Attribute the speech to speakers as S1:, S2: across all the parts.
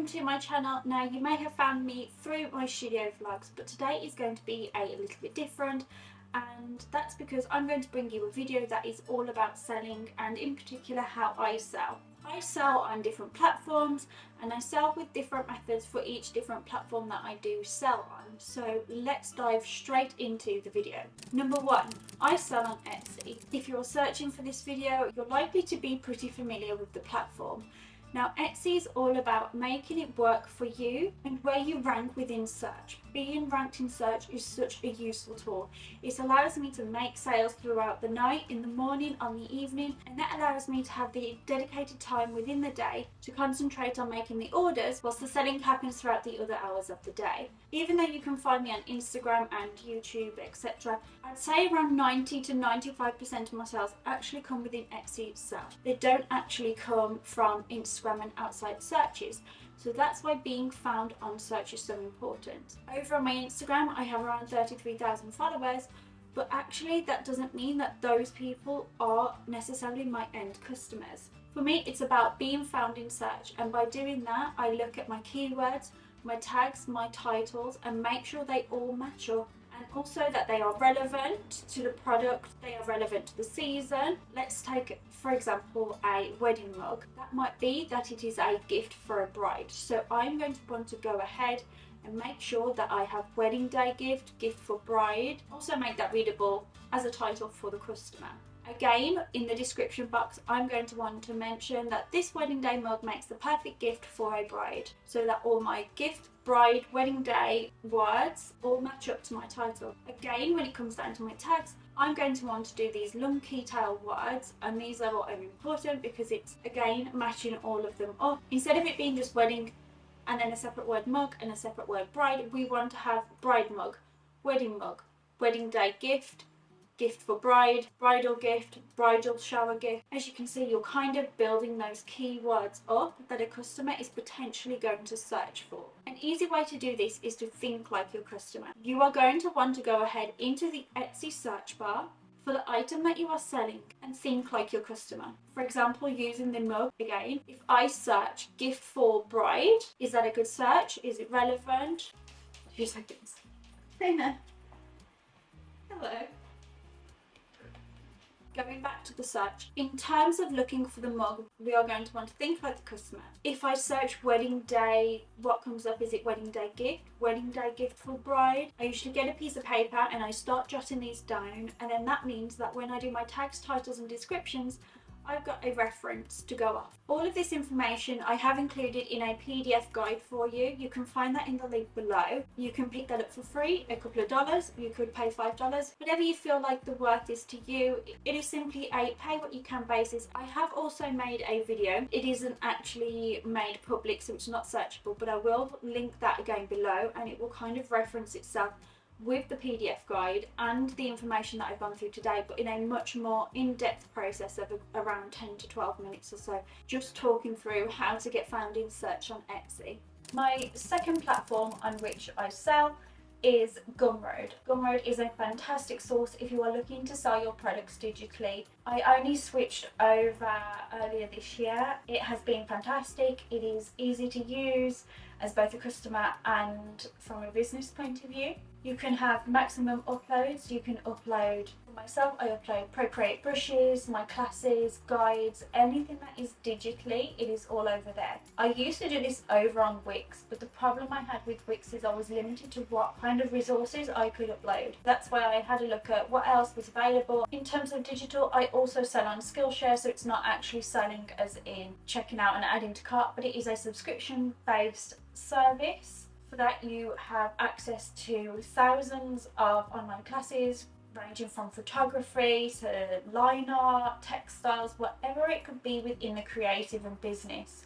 S1: to my channel. Now, you may have found me through my studio vlogs, but today is going to be a little bit different, and that's because I'm going to bring you a video that is all about selling, and in particular how I sell. I sell on different platforms, and I sell with different methods for each different platform that I do sell on. So let's dive straight into the video. Number one, I sell on Etsy. If you're searching for this video, you're likely to be pretty familiar with the platform. Now, Etsy is all about making it work for you and where you rank within search. Being ranked in search is such a useful tool. It allows me to make sales throughout the night, in the morning, on the evening, and that allows me to have the dedicated time within the day to concentrate on making the orders whilst the selling happens throughout the other hours of the day. Even though you can find me on Instagram and YouTube, etc., I'd say around 90 to 95% of my sales actually come within Etsy itself. They don't actually come from Instagram and outside searches. So that's why being found on search is so important. Over on my Instagram, I have around 33,000 followers, but actually that doesn't mean that those people are necessarily my end customers. For me, it's about being found in search, and by doing that, I look at my keywords, my tags, my titles, and make sure they all match up. And also that they are relevant to the product, they are relevant to the season. Let's take, for example, a wedding mug. That might be that it is a gift for a bride. So I'm going to want to go ahead and make sure that I have wedding day gift, gift for bride. Also make that readable as a title for the customer. Again, in the description box, I'm going to want to mention that this wedding day mug makes the perfect gift for a bride, so that all my gift, bride, wedding day words all match up to my title. Again, when it comes down to my tags, I'm going to want to do these long key tail words, and these are what are important because it's, again, matching all of them up. Instead of it being just wedding and then a separate word mug and a separate word bride, we want to have bride mug, wedding day gift, gift for bride, bridal gift, bridal shower gift. As you can see, you're kind of building those keywords up that a customer is potentially going to search for. An easy way to do this is to think like your customer. You are going to want to go ahead into the Etsy search bar for the item that you are selling and think like your customer. For example, using the mug again, if I search gift for bride, is that a good search? Is it relevant? 2 seconds. Hello. Going back to the search, in terms of looking for the mug, we are going to want to think like the customer. If I search wedding day, what comes up? Is it wedding day gift for bride? I usually get a piece of paper and I start jotting these down, and then that means that when I do my tags, titles and descriptions, I've got a reference to go off. All of this information I have included in a PDF guide for you. You can find that in the link below. You can pick that up for free, a couple of dollars. You could pay $5. Whatever you feel like the worth is to you. It is simply a pay what you can basis. I have also made a video. It isn't actually made public, so it's not searchable, but I will link that again below, and it will kind of reference itself with the PDF guide and the information that I've gone through today, but in a much more in-depth process of around 10 to 12 minutes or so, just talking through how to get found in search on Etsy. My second platform on which I sell is Gumroad. Gumroad is a fantastic source if you are looking to sell your products digitally. I only switched over earlier this year. It has been fantastic. It is easy to use as both a customer and from a business point of view. You can have maximum uploads. You can upload, for myself, I upload Procreate brushes, my classes, guides, anything that is digitally, it is all over there. I used to do this over on Wix, but the problem I had with Wix is I was limited to what kind of resources I could upload. That's why I had a look at what else was available. In terms of digital, I also sell on Skillshare, so it's not actually selling as in checking out and adding to cart, but it is a subscription-based service. For that, you have access to thousands of online classes ranging from photography to line art, textiles, whatever it could be within the creative and business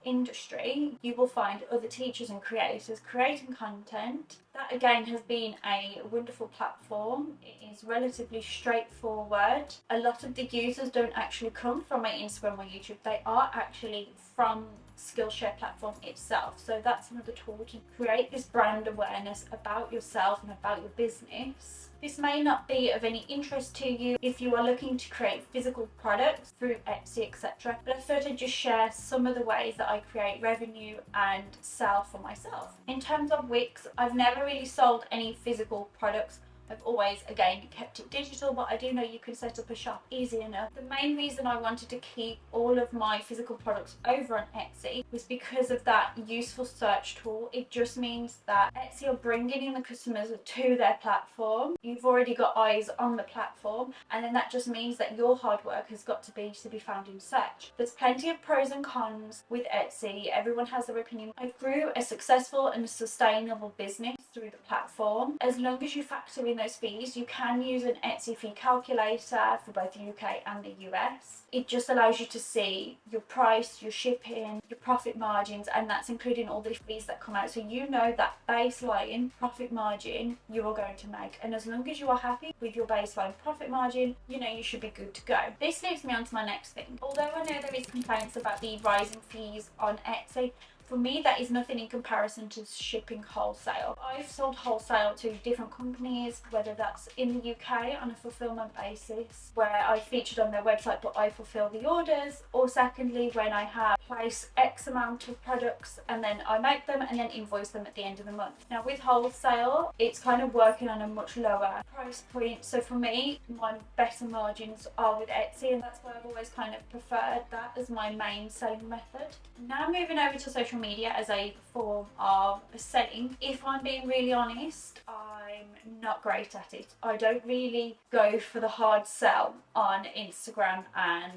S1: industry. You will find other teachers and creators creating content. That again has been a wonderful platform. It is relatively straightforward. A lot of the users don't actually come from my Instagram or YouTube. They are actually from Skillshare platform itself. So that's another tool to create this brand awareness about yourself and about your business. This may not be of any interest to you if you are looking to create physical products through Etsy, etc. But I thought I'd just share some of the ways that I create revenue and sell for myself. In terms of Wix, I've never really sold any physical products. I've always, again, kept it digital, but I do know you can set up a shop easy enough. The main reason I wanted to keep all of my physical products over on Etsy was because of that useful search tool. It just means that Etsy are bringing in the customers to their platform. You've already got eyes on the platform, and then that just means that your hard work has got to be found in search. There's plenty of pros and cons with Etsy. Everyone has their opinion. I grew a successful and sustainable business through the platform. As long as you factor in those fees, you can use an Etsy fee calculator for both the UK and the US. It just allows you to see your price, your shipping, your profit margins, and that's including all the fees that come out. So you know that baseline profit margin you are going to make. And as long as you are happy with your baseline profit margin, you know you should be good to go. This leads me on to my next thing. Although I know there is complaints about the rising fees on Etsy, for me, that is nothing in comparison to shipping wholesale. I've sold wholesale to different companies, whether that's in the UK on a fulfillment basis, where I featured on their website but I fulfill the orders, or secondly, when I have placed X amount of products and then I make them and then invoice them at the end of the month. Now with wholesale, it's kind of working on a much lower price point. So for me, my better margins are with Etsy, and that's why I've always kind of preferred that as my main selling method. Now moving over to social media as a form of selling, if I'm being really honest, I'm not great at it. I don't really go for the hard sell on Instagram and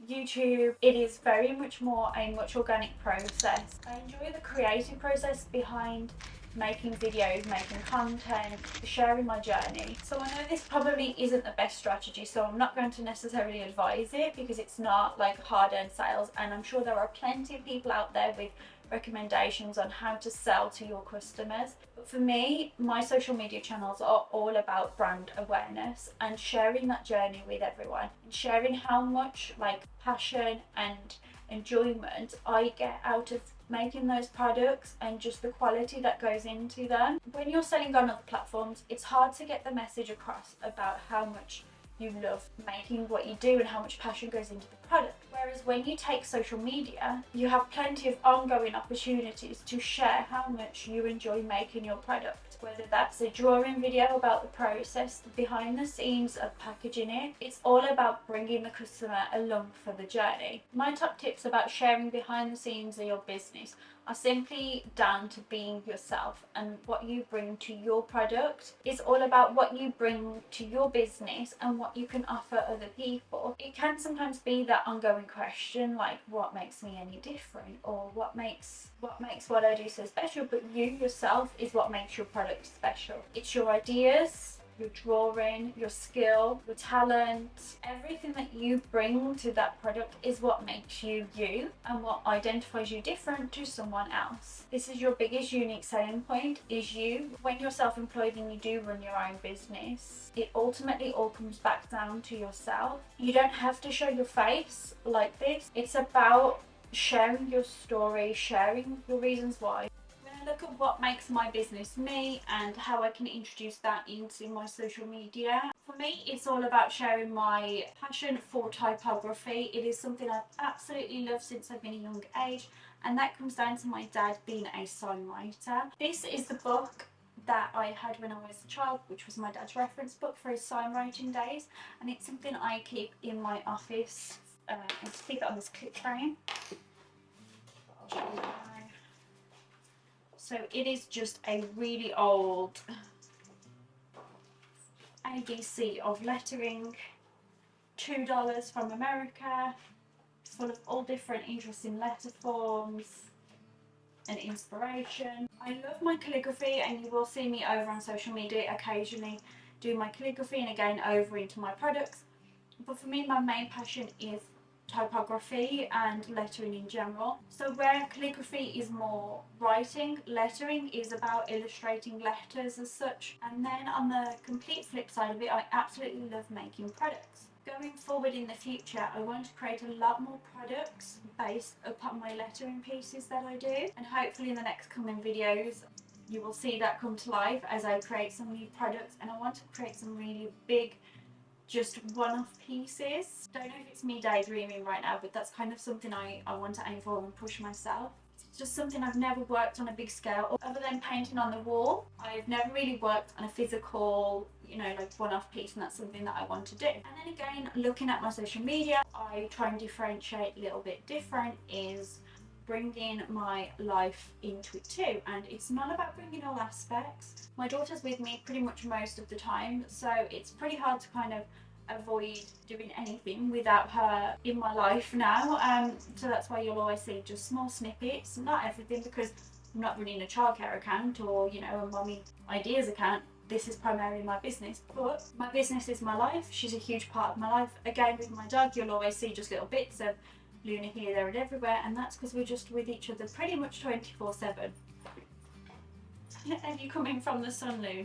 S1: YouTube. It is very much more a much organic process. I enjoy the creative process behind making videos, making content, sharing my journey. So I know this probably isn't the best strategy, so I'm not going to necessarily advise it because it's not like hard-earned sales, and I'm sure there are plenty of people out there with recommendations on how to sell to your customers. But for me, my social media channels are all about brand awareness and sharing that journey with everyone, and sharing how much like passion and enjoyment I get out of making those products and just the quality that goes into them. When you're selling on other platforms, it's hard to get the message across about how much you love making what you do and how much passion goes into the product. Whereas when you take social media, you have plenty of ongoing opportunities to share how much you enjoy making your product. Whether that's a drawing video about the process, the behind the scenes of packaging it, it's all about bringing the customer along for the journey. My top tips about sharing behind the scenes of your business are simply down to being yourself and what you bring to your product. It's all about what you bring to your business and what you can offer other people. It can sometimes be that ongoing question like, what makes me any different, or what makes what I do so special, but you yourself is what makes your product special. It's your ideas, your drawing, your skill, your talent, everything that you bring to that product is what makes you you and what identifies you different to someone else. This is your biggest unique selling point, is you. When you're self-employed and you do run your own business, it ultimately all comes back down to yourself. You don't have to show your face like this. It's about sharing your story, sharing your reasons why. Look at what makes my business me and how I can introduce that into my social media. For me, it's all about sharing my passion for typography. It is something I've absolutely loved since I've been a young age, and that comes down to my dad being a sign writer. This is the book that I had when I was a child, which was my dad's reference book for his sign writing days, and it's something I keep in my office and keep it on this clip frame. I'll show you now. So it is just a really old ABC of lettering, $2 from America, full of all different interesting letter forms and inspiration. I love my calligraphy, and you will see me over on social media occasionally do my calligraphy and again over into my products. But for me, my main passion is typography and lettering in general. So where calligraphy is more writing, lettering is about illustrating letters as such. And then on the complete flip side of it, I absolutely love making products. Going forward in the future, I want to create a lot more products based upon my lettering pieces that I do, and hopefully in the next coming videos you will see that come to life as I create some new products, and I want to create some really big, just one-off pieces. Don't know if it's me daydreaming right now, but that's kind of something I want to aim for and push myself. It's just something I've never worked on a big scale. Other than painting on the wall, I've never really worked on a physical, like one-off piece, and that's something that I want to do. And then again, looking at my social media, I try and differentiate a little bit different, is bringing my life into it too. And it's not about bringing all aspects. My daughter's with me pretty much most of the time, so it's pretty hard to kind of avoid doing anything without her in my life now. So that's why you'll always see just small snippets, not everything, because I'm not running a childcare account or a mommy ideas account. This is primarily my business, but my business is my life. She's a huge part of my life. Again, with my dog, you'll always see just little bits of Luna here, there and everywhere, and that's because we're just with each other pretty much 24/7. And you come in from the sun, Lou?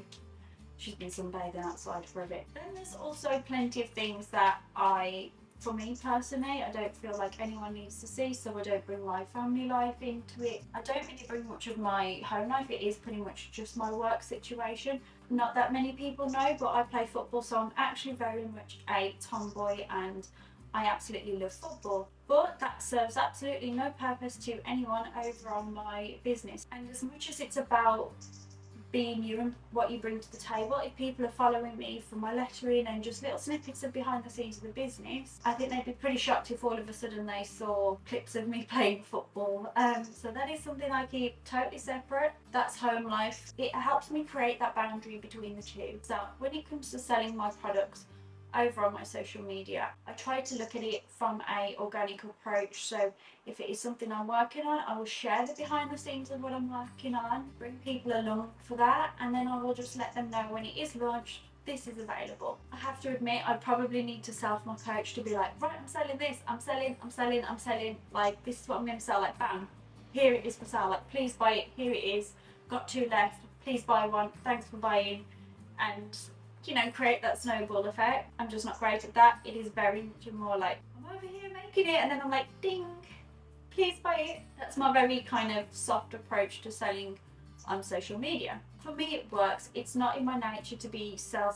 S1: She's been sunbathing outside for a bit. Then there's also plenty of things that for me personally, I don't feel like anyone needs to see, so I don't bring my family life into it. I don't really bring much of my home life. It is pretty much just my work situation. Not that many people know, but I play football, so I'm actually very much a tomboy, and I absolutely love football. But that serves absolutely no purpose to anyone over on my business. And as much as it's about being you and what you bring to the table, if people are following me for my lettering and just little snippets of behind the scenes of the business, I think they'd be pretty shocked if all of a sudden they saw clips of me playing football. So that is something I keep totally separate. That's home life. It helps me create that boundary between the two. So when it comes to selling my products over on my social media, I try to look at it from a organic approach. So if it is something I'm working on, I will share the behind the scenes of what I'm working on, bring people along for that, and then I will just let them know when it is launched, this is available. I have to admit, I probably need to self my coach to be like, right, I'm selling this, I'm selling, like this is what I'm going to sell, like bam, here it is for sale, like please buy it, here it is, got 2 left, please buy one, thanks for buying, and create that snowball effect. I'm just not great at that. It is very much more like, I'm over here making it, and then I'm like, ding, please buy it. That's my very kind of soft approach to selling on social media. For me, it works. It's not in my nature to be sell.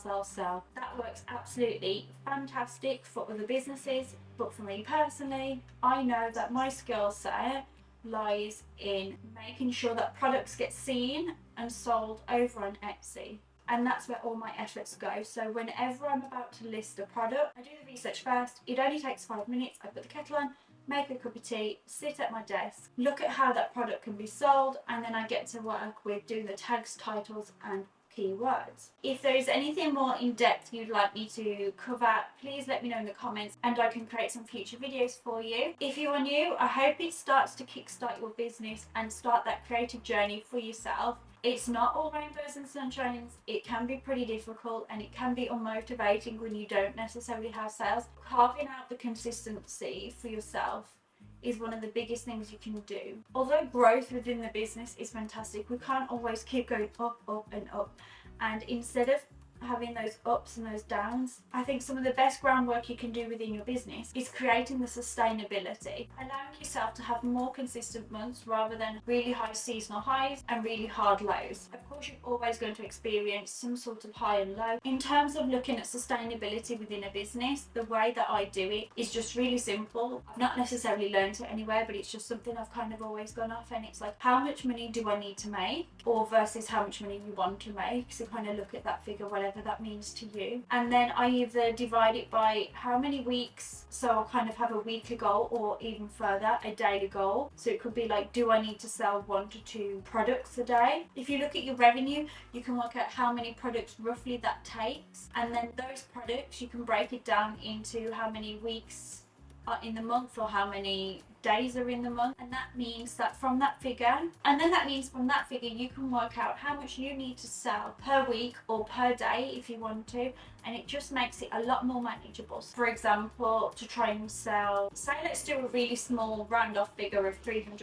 S1: That works absolutely fantastic for other businesses, but for me personally, I know that my skill set lies in making sure that products get seen and sold over on Etsy. And that's where all my efforts go. So whenever I'm about to list a product, I do the research first. It only takes 5 minutes. I put the kettle on, make a cup of tea, sit at my desk, look at how that product can be sold, and then I get to work with doing the tags, titles, and keywords. If there is anything more in depth you'd like me to cover, please let me know in the comments and I can create some future videos for you. If you are new, I hope it starts to kickstart your business and start that creative journey for yourself. It's not all rainbows and sunshines. It can be pretty difficult and it can be unmotivating when you don't necessarily have sales. Carving out the consistency for yourself is one of the biggest things you can do. Although growth within the business is fantastic, we can't always keep going up and up. And instead of having those ups and those downs, I think some of the best groundwork you can do within your business is creating the sustainability, allowing yourself to have more consistent months rather than really high seasonal highs and really hard lows. Of course, you're always going to experience some sort of high and low. In terms of looking at sustainability within a business, the way that I do it is just really simple. I've not necessarily learned it anywhere, but it's just something I've kind of always gone off, and it's like, how much money do I need to make, or versus how much money you want to make. So kind of look at that figure, whatever that means to you, and then I either divide it by how many weeks, so I'll kind of have a weekly goal, or even further, a daily goal. So it could be like, do I need to sell 1 to 2 products a day? If you look at your revenue, you can work out how many products roughly that takes, and then those products you can break it down into how many weeks are in the month or how many days are in the month, and that means that from that figure, you can work out how much you need to sell per week or per day if you want to, and it just makes it a lot more manageable. For example, to try and sell, say let's do a really small round off figure of £300,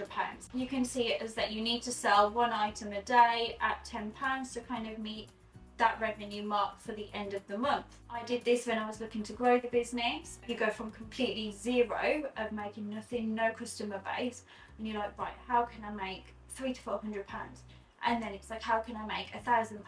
S1: you can see it as that you need to sell 1 item a day at £10 to kind of meet that revenue mark for the end of the month. I did this when I was looking to grow the business. You go from completely zero of making nothing, no customer base, and you're like, right, how can I make £300 to £400? and then it's like, how can I make £1,000?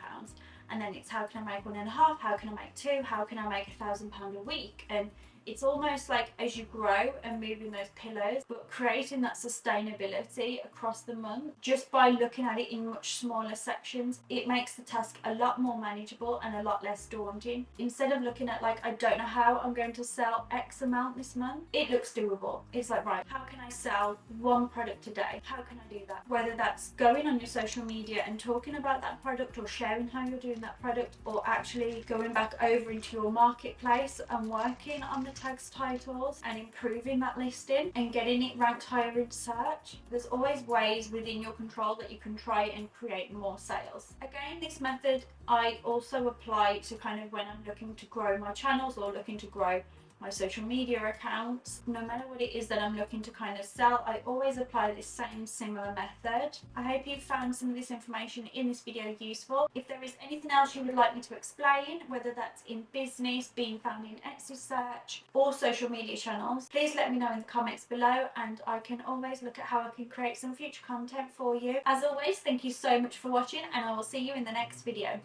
S1: And then it's, how can I make 1.5? How can I make 2? How can I make £1,000 a week? And it's almost like as you grow and moving those pillars, but creating that sustainability across the month, just by looking at it in much smaller sections, it makes the task a lot more manageable and a lot less daunting. Instead of looking at like, I don't know how I'm going to sell X amount this month, it looks doable. It's like, right, how can I sell one product a day? How can I do that? Whether that's going on your social media and talking about that product, or sharing how you're doing that product, or actually going back over into your marketplace and working on the tags titles and improving that listing and getting it ranked higher in search. There's always ways within your control that you can try and create more sales. Again, this method I also apply to kind of when I'm looking to grow my channels or looking to grow my social media accounts. No matter what it is that I'm looking to kind of sell, I always apply this same similar method. I hope you found some of this information in this video useful. If there is anything else you would like me to explain, whether that's in business, being found in Etsy search, or social media channels, please let me know in the comments below, and I can always look at how I can create some future content for you. As always, thank you so much for watching, and I will see you in the next video.